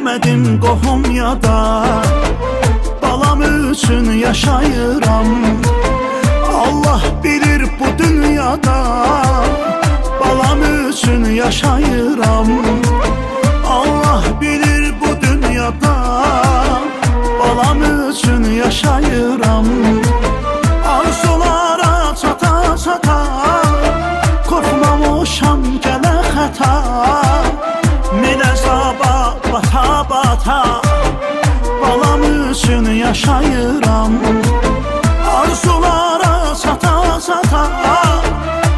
görmədim qohum ya da balam üçün yaşayıram. Allah bilir bu dünyada balam üçün yaşayıram. Allah bilir bu dünyada balam üçün yaşayıram. Arzulara çata çata korkmamışam gələ xəta. Min əzaba bata bata balam üçün yaşayıram. Arzulara çata çata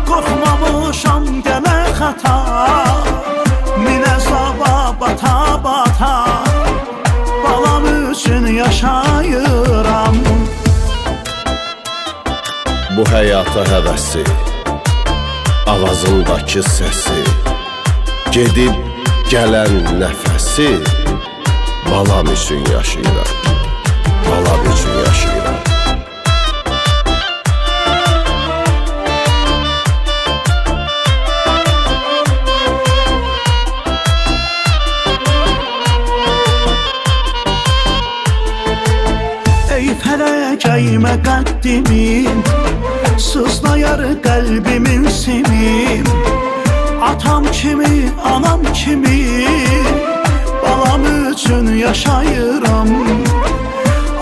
korkmamışam gələ xəta. Min əzaba bata bata balam üçün yaşayıram. Bu həyata həvəsi, avazındakı səsi, gedib gələn nəfəsi balam üçün yaşayıram, balam üçün yaşayıram. Ey fələk əymə qəddimin, sızlayar qəlbimin simin. Atam kimi, anam kimi balam üçün yaşayıram.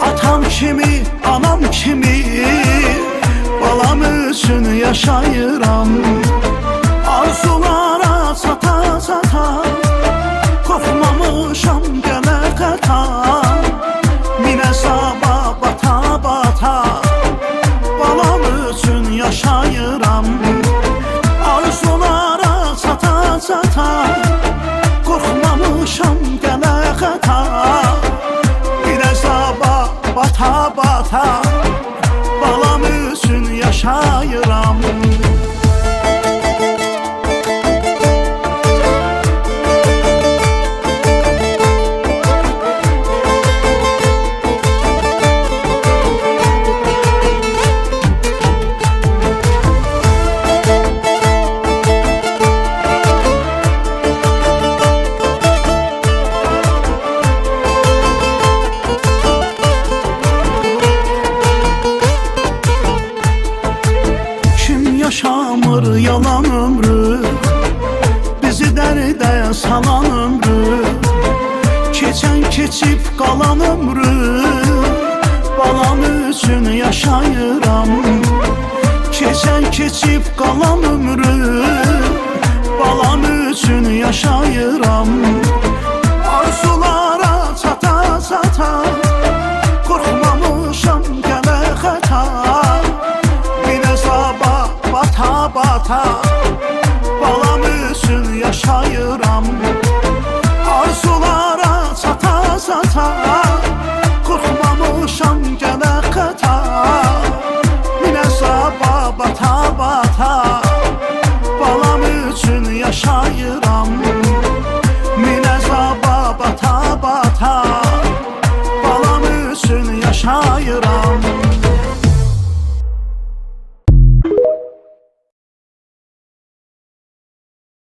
Atam kimi, anam kimi balam üçün yaşayıram. Arzulara çata çata korkmamışam gələ xəta. Min əzaba bata bata balam üçün yaşayıram. Arzulara çata çata korkmamışam gələ xəta. Min əzaba bata bata balam üçün yaşayıram. Yaşamır yalan ömrü, bizi dərdə salan ömrü. Keçən keçib qalan ömrü balam üçün yaşayıram. Keçən keçib qalan ömrü balam üçün yaşayıram. Arzulara çata çata korkmamışam gələ xəta. Min əzaba bata bata